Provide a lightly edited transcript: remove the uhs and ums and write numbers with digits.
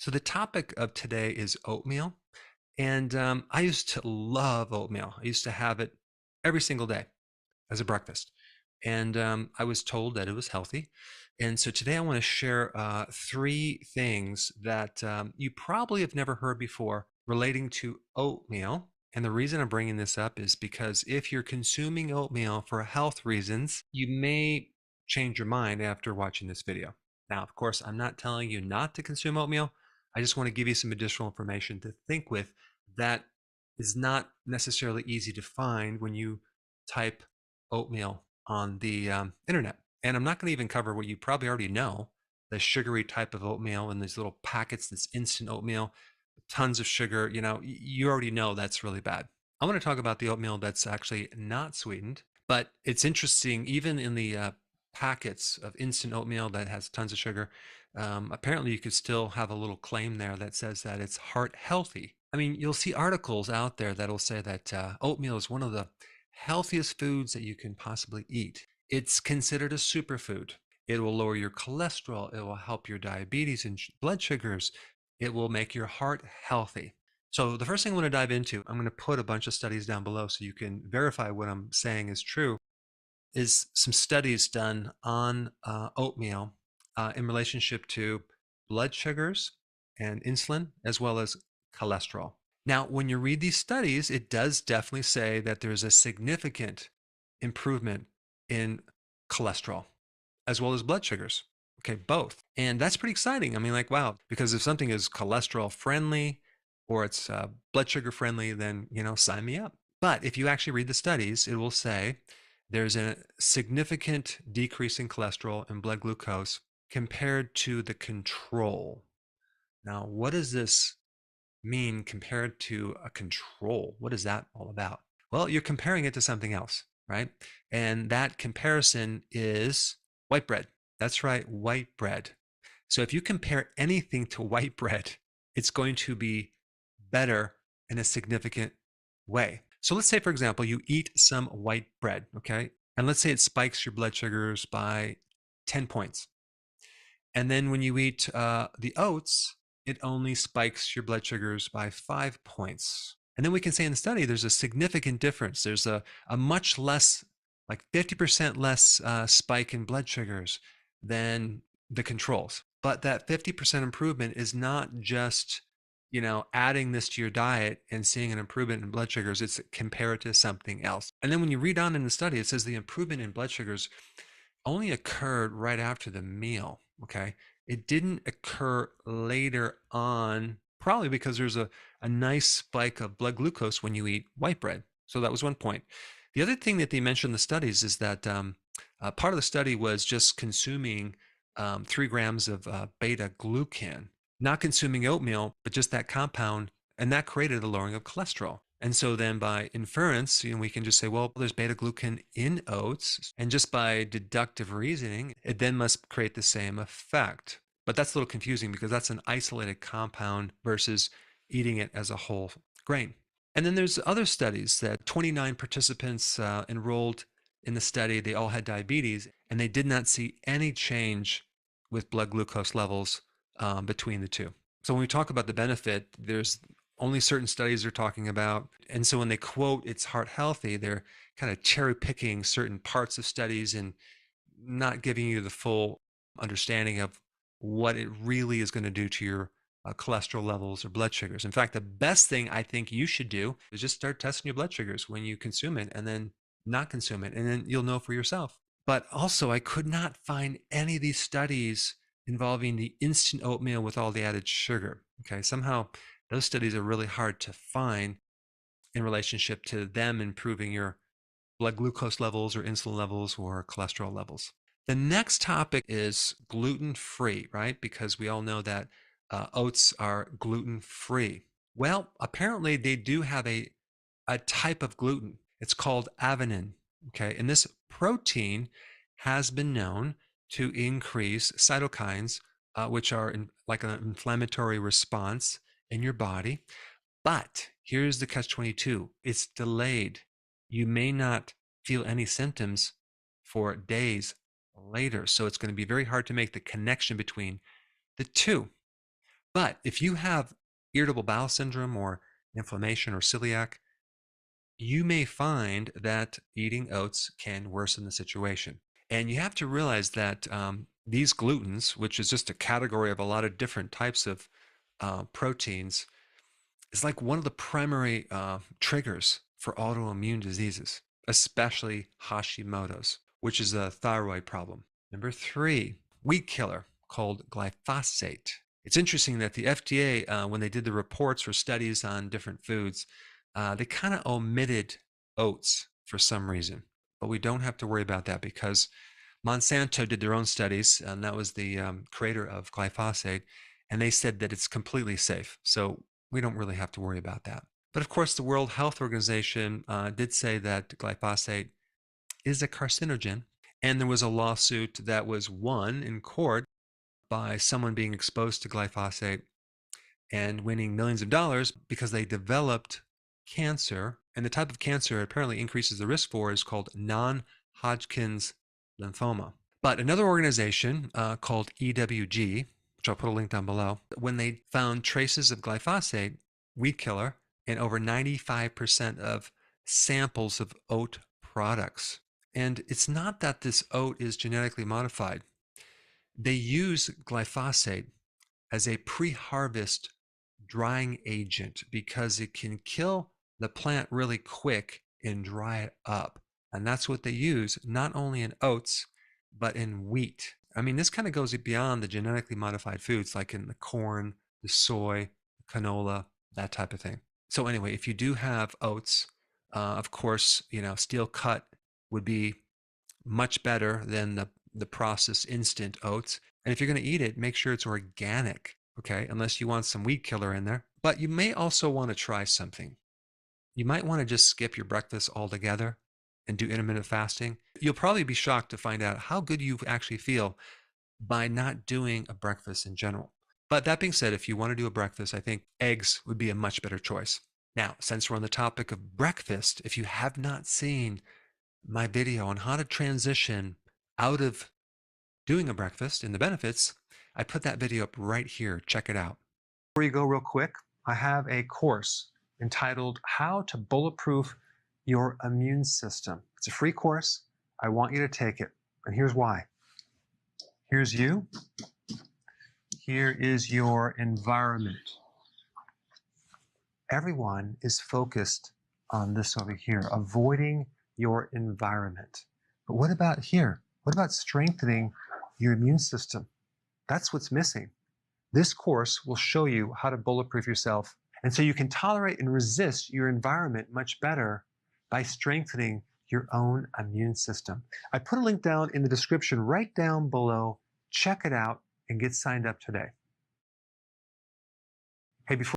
So the topic of today is oatmeal. And I used to love oatmeal. I used to have it every single day as a breakfast. And I was told that it was healthy. And so today I want to share three things that you probably have never heard before relating to oatmeal. And the reason I'm bringing this up is because if you're consuming oatmeal for health reasons, you may change your mind after watching this video. Now, of course, I'm not telling you not to consume oatmeal. I just want to give you some additional information to think with that is not necessarily easy to find when you type oatmeal on the internet. And I'm not going to even cover what you probably already know, the sugary type of oatmeal in these little packets, this instant oatmeal, tons of sugar. You already know that's really bad. I want to talk about the oatmeal that's actually not sweetened, but it's interesting, even in the packets of instant oatmeal that has tons of sugar, apparently you could still have a little claim there that says that it's heart healthy. I mean, you'll see articles out there that'll say that oatmeal is one of the healthiest foods that you can possibly eat. It's considered a superfood. It will lower your cholesterol. It will help your diabetes and blood sugars. It will make your heart healthy. So the first thing I want to dive into, I'm going to put a bunch of studies down below so you can verify what I'm saying is true, is some studies done on oatmeal in relationship to blood sugars and insulin, as well as cholesterol. Now, when you read these studies, it does definitely say that there's a significant improvement in cholesterol, as well as blood sugars. Okay, both. And that's pretty exciting. I mean, like, wow, because if something is cholesterol friendly or it's blood sugar friendly, then, sign me up. But if you actually read the studies, it will say there's a significant decrease in cholesterol and blood glucose compared to the control. Now, what does this mean compared to a control? What is that all about? Well, you're comparing it to something else, right? And that comparison is white bread. That's right, white bread. So if you compare anything to white bread, it's going to be better in a significant way. So let's say, for example, you eat some white bread, okay? And let's say it spikes your blood sugars by 10 points. And then when you eat the oats, it only spikes your blood sugars by 5 points. And then we can say in the study, there's a significant difference. There's a much less, like 50% less spike in blood sugars than the controls. But that 50% improvement is not just, adding this to your diet and seeing an improvement in blood sugars. It's compared to something else. And then when you read on in the study, it says the improvement in blood sugars only occurred right after the meal. Okay. It didn't occur later on, probably because there's a nice spike of blood glucose when you eat white bread. So that was one point. The other thing that they mentioned in the studies is that part of the study was just consuming 3 grams of beta glucan, not consuming oatmeal, but just that compound, and that created a lowering of cholesterol. And so then by inference, we can just say, well, there's beta glucan in oats. And just by deductive reasoning, it then must create the same effect. But that's a little confusing because that's an isolated compound versus eating it as a whole grain. And then there's other studies that 29 participants enrolled in the study. They all had diabetes, and they did not see any change with blood glucose levels between the two. So when we talk about the benefit, there's only certain studies they're talking about. And so when they quote it's heart healthy, they're kind of cherry picking certain parts of studies and not giving you the full understanding of what it really is going to do to your cholesterol levels or blood sugars. In fact, the best thing I think you should do is just start testing your blood sugars when you consume it and then not consume it. And then you'll know for yourself. But also, I could not find any of these studies involving the instant oatmeal with all the added sugar. Okay, somehow those studies are really hard to find in relationship to them improving your blood glucose levels or insulin levels or cholesterol levels. The next topic is gluten-free, right? Because we all know that oats are gluten-free. Well, apparently they do have a type of gluten. It's called avenin, okay? And this protein has been known to increase cytokines, which are like an inflammatory response in your body. But here's the catch-22. It's delayed. You may not feel any symptoms for days later. So it's going to be very hard to make the connection between the two. But if you have irritable bowel syndrome or inflammation or celiac, you may find that eating oats can worsen the situation. And you have to realize that these glutens, which is just a category of a lot of different types of proteins, is like one of the primary triggers for autoimmune diseases, especially Hashimoto's, which is a thyroid problem. Number 3, weed killer called glyphosate. It's interesting that the FDA, when they did the reports for studies on different foods, they kind of omitted oats for some reason. But we don't have to worry about that because Monsanto did their own studies, and that was the creator of glyphosate, and they said that it's completely safe. So we don't really have to worry about that. But of course, the World Health Organization did say that glyphosate is a carcinogen, and there was a lawsuit that was won in court by someone being exposed to glyphosate and winning millions of dollars because they developed cancer, and the type of cancer it apparently increases the risk for is called non-Hodgkin's lymphoma. But another organization called EWG, which I'll put a link down below, when they found traces of glyphosate, weed killer, in over 95% of samples of oat products. And it's not that this oat is genetically modified. They use glyphosate as a pre-harvest drying agent because it can kill the plant really quick and dry it up. And that's what they use, not only in oats, but in wheat. I mean, this kind of goes beyond the genetically modified foods like in the corn, the soy, canola, that type of thing. So anyway, if you do have oats, of course, steel cut would be much better than the processed instant oats. And if you're going to eat it, make sure it's organic, okay? Unless you want some weed killer in there. But you may also want to try something. You might want to just skip your breakfast altogether and do intermittent fasting. You'll probably be shocked to find out how good you actually feel by not doing a breakfast in general. But that being said, if you want to do a breakfast, I think eggs would be a much better choice. Now, since we're on the topic of breakfast, if you have not seen my video on how to transition out of doing a breakfast and the benefits, I put that video up right here. Check it out. Before you go real quick, I have a course entitled How to Bulletproof Your Immune System. It's a free course. I want you to take it. And here's why. Here's you. Here is your environment. Everyone is focused on this over here, avoiding your environment. But what about here? What about strengthening your immune system? That's what's missing. This course will show you how to bulletproof yourself, and so you can tolerate and resist your environment much better by strengthening your own immune system. I put a link down in the description right down below. Check it out and get signed up today. Hey, before